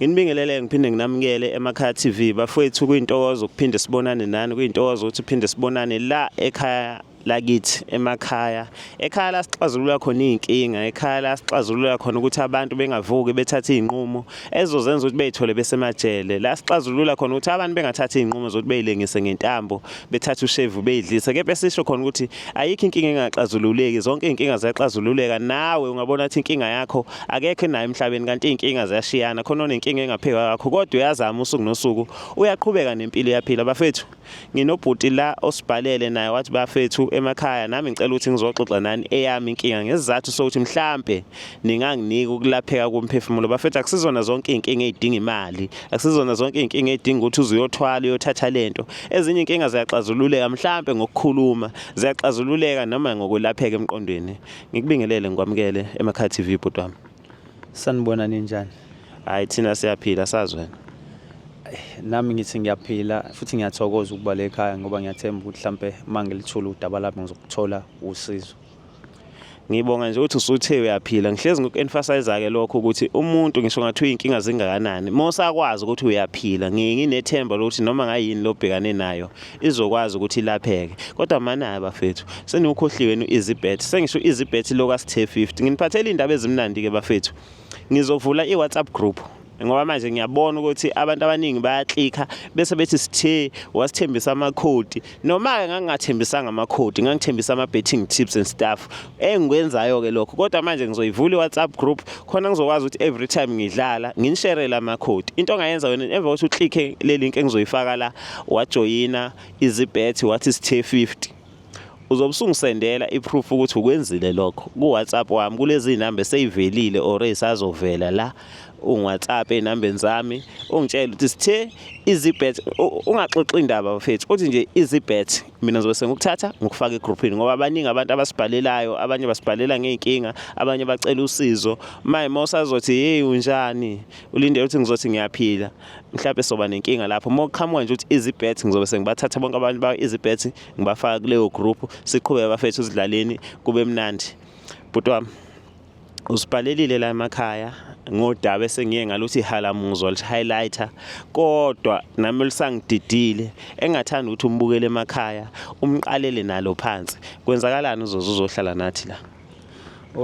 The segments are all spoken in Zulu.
Nginibingelele ngiphinde nginamukele eMakhaya TV bafowethu kuyintokozo ukuphinde sibonane nani kuyintokozo ukuthi uphinde sibonane la ekhaya lakithi emakhaya la sixazulula khona izinkinga ekhaya la sixazulula khona ukuthi abantu bengavuki bethatha izinqumo ezozenza ukuthi beyithole besemajele la sixazulula khona ukuthi abantu bengathatha izinqumo zokuthi beyilengise ngentambo bethatha ushevu beyidlisa kepha sisho khona ukuthi ayikho inkinga engaxazululeki zonke izinkinga ziyaxazululeka nawe ungabona ukuthi inkinga yakho akekho nayo emhlabeni kanti izinkinga ziyashiyana khona onenkinga engapheka kakho kodwa uyazama usuku nosuku uyaqhubeka nempilo yaphila bafethu nginobhuti la osibhalele naye wathi bafethu emakhaya nami ngicela ukuthi ngizoxoxa nani eyami inkinga ngesizathu sokuthi mhlambe ninganginika ukulapheka komphefumulo bafethu akusizona zonke izinkinga ezidinga imali akusizona zonke izinkinga ezidinga ukuthi uze uyothwala uyothatha lento ezinye inkinga ziyaxazululeka mhlambe ngokukhuluma ziyaxazululeka noma ngokulapheka emqondweni ngikubingelele ngikwamukele eMakhaya TV bhuti wami sanibona ninjani hayi thina siyaphila sazwena nami ngithi ngiyaphila futhi ngiyathokoza ukuba la ekhaya ngoba ngiyathemba ukuthi mhlambe mangilithola udaba lapho ngizokuthola usizo. Ngibonga nje ukuthi usuthe uyaphila ngihlezi ngoku-emphasize ke lokho ukuthi umuntu ngisho ngathi uyinkinga zingakanani mosakwazi ukuthi uyaphila nginethemba lokuthi noma ngayini lobhekane nayo izokwazi ukuthi ilapheke kodwa mana bafethu seniukhohliwe uEasyBet sengisho uEasyBet lokasithe 50 nginiphathela indaba ezimnandi ke bafethu ngizovula iWhatsApp group ngoba manje ngiyabona ukuthi abantu abaningi bayaclicka bese bethi sithe wasithembisa amakhodi noma ke ngangathembisanga amakhodi ngangithembisa ama betting tips and stuff engikwenzayo ke lokho kodwa manje ngizoyivula iWhatsApp group khona ngizokwazi ukuthi every time ngidlala nginishare amakhodi into ongayenza wena emva kokuthi uclicke le link engizoyifaka la wajoyina EasyBet wathi sithe 50 uzobusungisendela iproof ukuthi ukwenzile lokho ku WhatsApp wami kulezi inamba seyivelile or esazovela la uWhatsApp enambeni zami ungitshela ukuthi sithe EasyBet ungaxoxa indaba bafethu uthi nje EasyBet mina ngizobe ngikuthatha ngikufaka egroupini ngoba abaningi abantu abasibhalelayo abanye basibhalela ngeenkinga abanye bacela usizo maye mosazothi hey unjani ulindele ukuthi ngizothi ngiyaphila mhlawumbe soba nenkinga lapho moqhamuka nje ukuthi EasyBet ngizobe sengibathatha bonke abantu ba EasyBet ngibafaka kuleyo group siqhubeke bafethu uzidlaleni kube mnandi bhuti wami usibhalelile la emakhaya ngodaba esengiye ngaluthi halamuzwa lithi highlighter kodwa nami lisangididile engathanda ukuthi umbukele emakhaya umqalele nalo phansi kwenzakalani uzohlala nathi la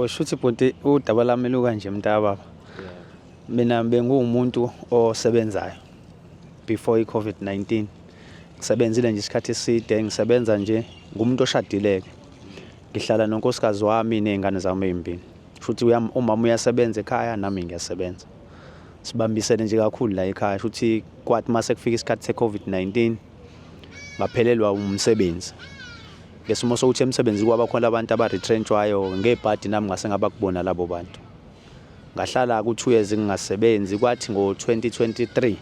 shuthi bhuti udaba lami luka nje mntaba mina bengumuntu osebenzayo before iCovid-19 ngisebenzile nje isikhathi eside ngisebenza nje ngumuntu oshadileke ngihlala nonkosikazi wami nezingane zami ezimbili futhi umama uyasebenza ekhaya nami ngiyasebenza sibambisene nje kakhulu la ekhaya futhi kwathi mase kufika isikhathi seCovid-19 ngaphelelwa umsebenzi ngesimo sokuthi emsebenzi kwaba khona abantu abaretrenchwayo ngebhadi nami ngase ngabakubona labo bantu ngahlala ku2 years ngingasebenzi kwathi ngo2023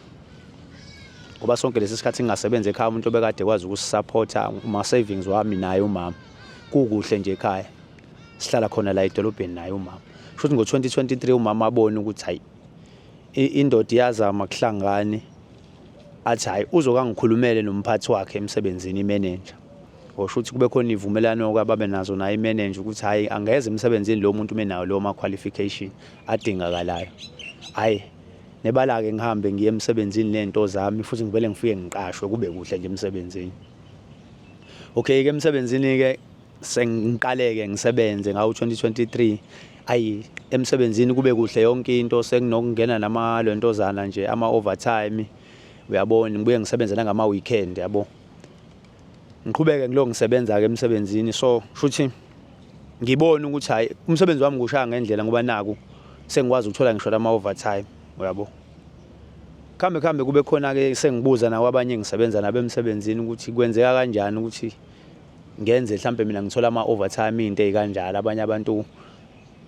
ngoba sonke lesi sikhathi ngingasebenza ekhaya umuntu obekade kwazi ukusupporta uma savings wami naye umama kukuhle nje ekhaya sihlala khona la edolobheni naye umama futhi ngo2023 umama abona ukuthi hayi indoda iyazama kuhlangane athi hayi uzokangikhulumele nomphathi wakhe emsebenzini imanager osho ukuthi kube khona ivumelano kwababe nazo naye imanager ukuthi hayi angeze emsebenzini lo muntu menayo lo ma qualification adingakalayo hayi nebala ke ngihambe ngiye emsebenzini lento zami futhi ngivele ngifike ngiqashwe kube kuhle nje emsebenzini okay ke emsebenzini ke sengiqaleke ngisebenze ngawo 2023 ayi emsebenzini kube kuhle yonke into senginokungena nama lentozana nje ama overtime uyabona ngibuye ngisebenzela ngama weekend yabo ngiqhubeke ngilo ngisebenza ke emsebenzini so futhi ngibona ukuthi hayi umsebenzi wami ngushaya ngendlela ngoba naku sengikwazi ukuthola ngisho ama overtime uyabo khambe kube khona ke sengibuza nawo abanye ngisebenza nabo emsebenzini ukuthi kwenzeka kanjani ukuthi ngenze mhlambe mina ngithola ama overtime into ezikanjalo abanye abantu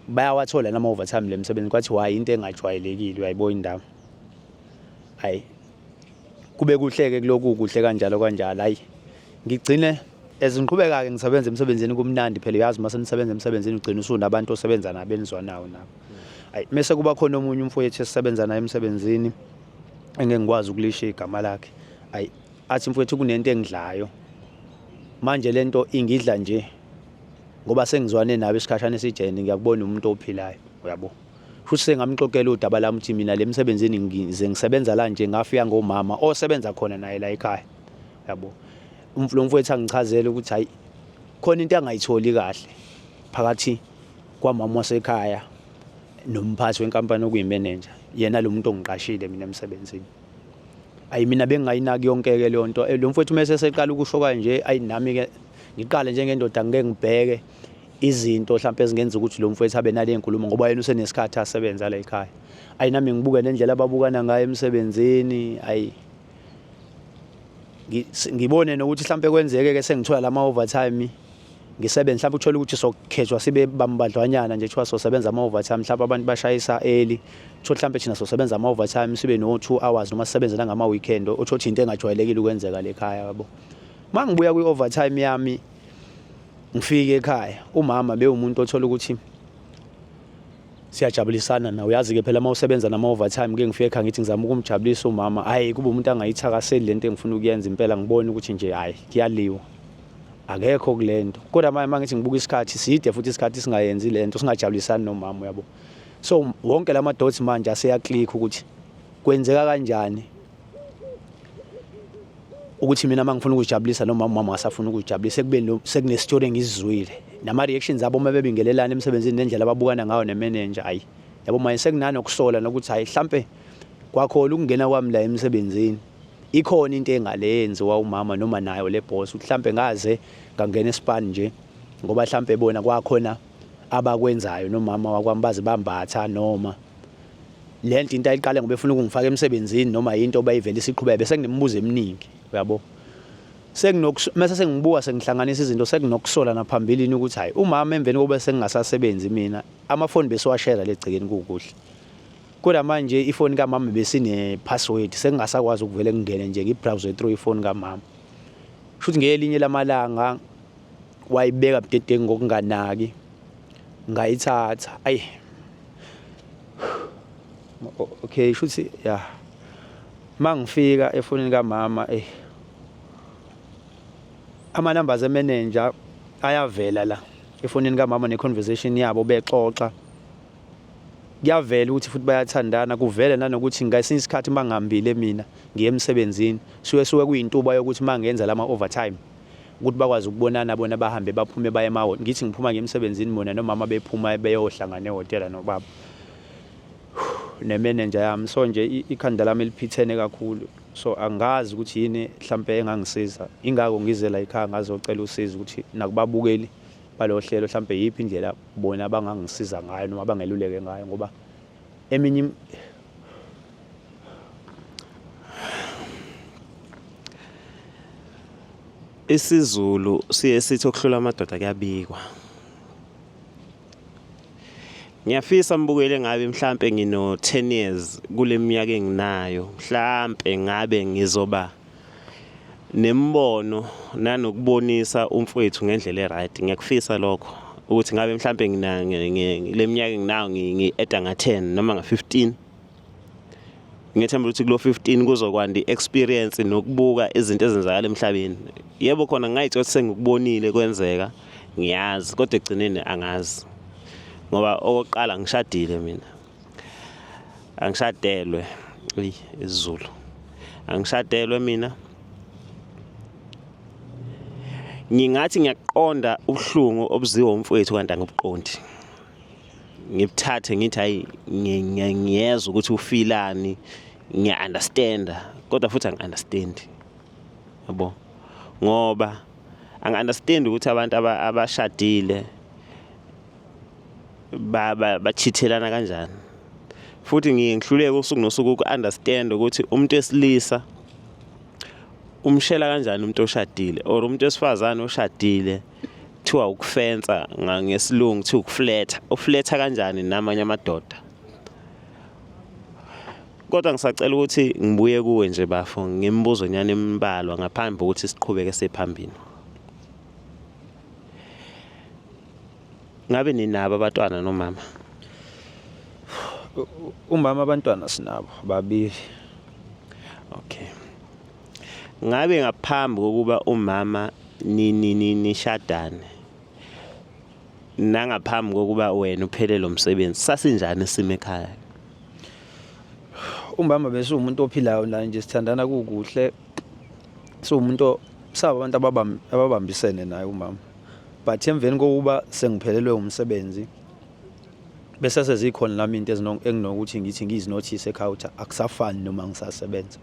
bayawathola nama overtime lemsebenzi kwathi why into engajwayelekile uyayibona indaba hayi kube kuhleke kuloku kuhle kanjalo hayi ngigcine ezinqhubeka ke ngisebenza emsebenzini kumnandi phela uyazi mase nisebenza emsebenzini ugcina usuna abantu osebenza nabo enizwa nawo nabo hayi mase kuba khona omunye umfowethu esisebenza naye emsebenzini engeke ngikwazi ukulisha igama lakhe hayi athi mfowethu kunento engidlayo manje lento ingidla nje ngoba sengizwane nawe isikhashana esijene ngiyakubona umuntu ophilayo uyabo futhi sengamxoxela udaba lami ukuthi mina le msebenzini ngize ngisebenza la nje ngafika ngomama osebenza khona naye la ekhaya yabo lo mfowethu angichazela ukuthi hayi khona into angayitholi kahle phakathi kwamama wasekhaya nomphathi wenkampani okuyimanager yena lo muntu ongiqashile mina emsebenzini ayi mina bengingayinaki yonke ke le nto lo mfowethu mase seqala ukusho kanje ayi nami ke ngiqale njengendoda ngeke ngibheke izinto mhlawumbe ezingenza ukuthi lo mfowethu abe nale nkulumo ngoba yena usenesikhathi asebenza la ekhaya ayi nami ngibuka nendlela ababukana ngayo emsebenzini ayi ngibone nokuthi mhlawumbe kwenzeke ke sengithola lama overtime ngisebenza mhlawumbe uthola ukuthi sokhethwa sibe bambadlwanyana nje kuthiwa sosebenza ama overtime mhlawumbe abantu bashayisa early uthola mhlawumbe thina sosebenza ama overtime sibe no 2 hours noma sisebenza ngama weekend uthola into engajwayelekile ukwenzeka la ekhaya yabo mangibuya kwi overtime yami ngifike ekhaya umama bewumuntu othola ukuthi siyajabulisana nawe uyazi ke phela mawusebenza nama overtime ke ngifike ekhaya ngithi ngizama ukumjabulisa umama hayi kuba umuntu angayithakaseli lento engifuna ukuyenza impela ngibona ukuthi nje hayi kuyaliwa akekho kulento kodwa manje ngithi ngibuka isikhathi side futhi isikhathi singayenzi lento singajabulisani nomama yabo so wonke lama dots manje aseyaclick ukuthi kwenzeka kanjani ukuthi mina mangifuna ukujabulisa noma umama asafuna ukujabulisa ekubeni sekune story engizizwile nama reactions abo mabebingelelana emsebenzini nendlela ababukana ngayo nemanager hayi yabo manje sekunani okusola nokuthi hayi mhlambe kwakhola ukungena kwami la emsebenzini ikhona into engalenziwa umama noma nayo le boss ukuthi mhlambe ngaze ngangena espan nje ngoba mhlambe bona kwakhona abakwenzayo nomama wakwami baze bambatha noma lento into ayiqale ngoba efuna ukungifaka emsebenzini noma into bayivele isiqhubeke bese nginemibuzo eminingi uyabo mase sengibuka sengihlanganisa izinto sekunokusola naphambilini ukuthi hayi umama emveni kokuba sengingasasebenzi mina amafoni besiwashare legcekeni kukuhle kodwa manje ifoni kaMama besine password sengingasakwazi ukuvele ngingene nje ngibrowse through ifoni kaMama futhi ngelinye lamalanga wayibeka budedeki ngokunganaki ngayithatha ayi okay futhi ya mangifika efonini kaMama ama numbers emanager ayavela la efonini kaMama neconversation yabo bexoxa kuyavela ukuthi futhi bayathandana kuvele nanokuthi ngasinye isikhathi mangihambile mina ngiye emsebenzini suke kuyintuba yokuthi mangenza lama overtime ukuthi bakwazi ukubonana bona bahambe baphume baye emawo ngithi ngiphuma ngemsebenzini bona nomama bephuma beyohlangana ehotela nobaba nemanager yami so nje ikhanda lami liphithene kakhulu so angazi ukuthi yini mhlambe engangisiza ingako ngize la ekhaya ngazocela usizo ukuthi nakubabukeli balo hlelo mhlambe yipi indlela bona bangangisiza ngayo noma bangeluleke ngayo ngoba eminye isiZulu siye sithi okuhlula amadoda kuyabikwa ngiyafisa mbukele ngabe mhlambe ngino 10 years kule minyaka enginayo mhlambe ngabe ngizoba nembono nanokubonisa umfowethu ngendlela eright ngiyakufisa lokho ukuthi ngabe mhlambe le minyaka enginayo ngieda nga10 noma nga15 ngithemba ukuthi kulo 15 kuzokwandi experience nokubuka izinto ezenzakala emhlabeni yebo khona ngayithi sengikubonile kwenzeka ngiyazi kodwa egcineni angazi ngoba oqala ngishadile mina angishadelwe isiZulu angishadelwe mina ngingathi ngiyaqonda ubuhlungu obuziwa umfowethu kanti angibuqondi ngibuthathe ngithi hayi ngiyezwa ukuthi ufilani ngiya-understanda kodwa futhi angi-understand yabo ngoba angi-understand ukuthi abantu abashadile bachithelana kanjani futhi ngihluleke usuku nosuku uku-understand ukuthi umuntu wesilisa umshela kanjani umuntu oshadile or umuntu wesifazane oshadile kuthiwa ukufensa ngesilungu kuthiwa ukufletha ufletha kanjani namanye amadoda kodwa ngisacela ukuthi ngibuye kuwe nje bafo ngimbuzo nyane embalwa ngaphambi kokuthi siqhubeke sephambili ngabe ninabo abatwana nomama umama abantwana sinabo babili okay ngabe ngaphambi kokuba umama nishadane nangaphambi kokuba wena uphelele umsebenzi sasinjani isimo ekhaya? Umbamba bese umuntu ophilayo la nje sithandana kukuhle. Umuntu saba abantu ababambisene naye umama. But emveni kokuba sengiphelelwe umsebenzi bese sezikhona nami into enginokuthi ngithi ngizinothise ekhaya ukuthi akusafani noma ngisasebenza.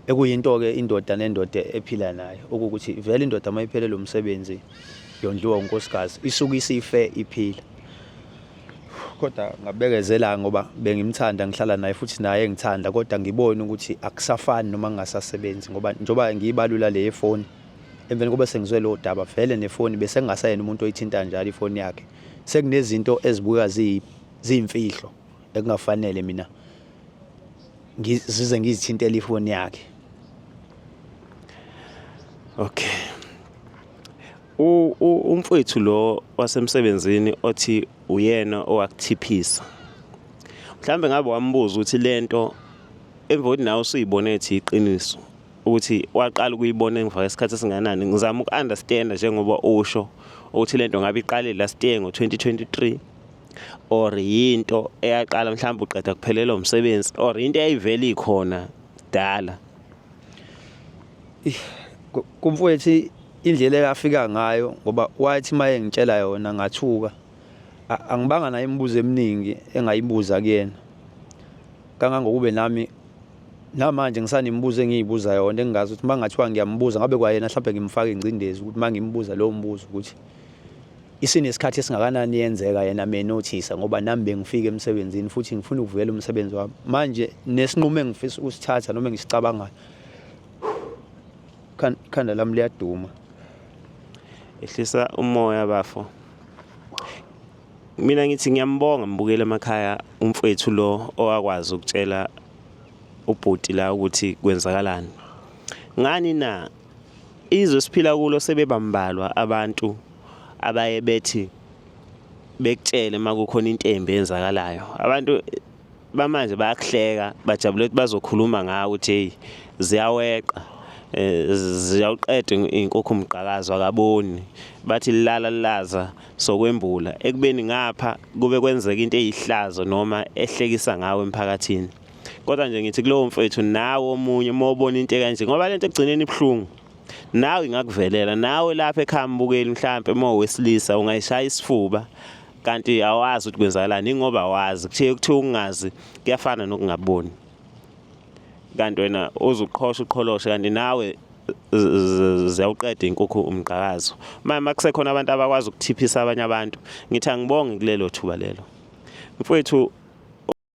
Ekuyinto ke indoda nendoda ephila nayo ukuthi vele indoda mayiphelele umsebenzi yondliwa unkosikazi isuke isife iphila. Kodwa ngabekezela ngoba bengimthanda ngihlala naye futhi naye engithanda kodwa ngibona ukuthi akusafani noma ngingasasebenzi ngoba njoba ngiyibalula le phone emveni koba sengizwe lo daba vele nefoni bese ngingasayena umuntu oyithinta njalo ifoni yakhe. Sekunezinto ezibuka ziyimfihlo ekungafanele mina ngizize ngizithintela ifoni yakhe. Okay. Umfowethu lo wasemsebenzini othi uyena owakuthiphisa. Mhlambe ngabe wambuza ukuthi lento emvoni nawe usuyibone ethi iqiniso ukuthi waqala ukuyibona emva kwesikhathi esinganani. Ngizama ukunderstand njengoba usho ukuthi lento ngabe iqale last year ngo-2023 or yinto eyaqala mhlawumbe uqeda kuphelelwa umsebenzi or into eyayivele ikhona dala. Kumfowethu indlela eyafika ngayo ngoba wathi maye ngitshela yona ngathuka angibanga naye imibuzo eminingi engayibuza kuyena kangangokube nami namanje ngisanimibuzo engiyibuza yona engingazi ukuthi mangathiwa ngiyambuza ngabe kwayena mhlawumbe ngimfaka ingcindezi ukuthi mangimbuza lo mbuzo ukuthi isinesikhathi esingakanani yenzeka yena notice ngoba nami bengifika emsebenzini futhi ngifuna ukuvela umsebenzi wami manje nesinqumo engifisa ukusithatha noma ngisicabanga khanda lami liyaduma. Ehlisa umoya bafo. Mina ngithi ngiyambonga mbukele emakhaya umfowethu lo owakwazi ukutshela ubhuti la ukuthi kwenzakalani. Ngani na izwe siphila kulo sebebambalwa abantu abaye bethi bekutshele makukhona into embi eyenzakalayo. Abantu bamanje bayakuhleka bajabule ukuthi bazokhuluma ngawe ukuthi hey ziyaweqa ziyawuqeda inkukhu umqhakazo akaboni bathi lala laza sokwembula ekubeni ngapha kube kwenzeka into eyihlazo noma ehlekisa ngawe emphakathini. Kodwa nje ngithi kulowo mfowethu nawe omunye mawubona into kanje ngoba lento egcineni ibhlungu nawe ingakuvelela nawe lapha ekhaya mbukeli mhlambe mawesilisa ungayishaya isifuba kanti awazi ukuthi kwenzakalani ngoba wazi kuthiwa ungazi kuyafana nokungaboni. Kanti wena uzuqhosha uqholoshe kanti nawe ziyawuqeda inkukhu umqhakazo. Manje kusekhona abantu abakwazi ukuthiphisa abanye abantu ngithi angibonge kulelo thuba lelo. Mfowethu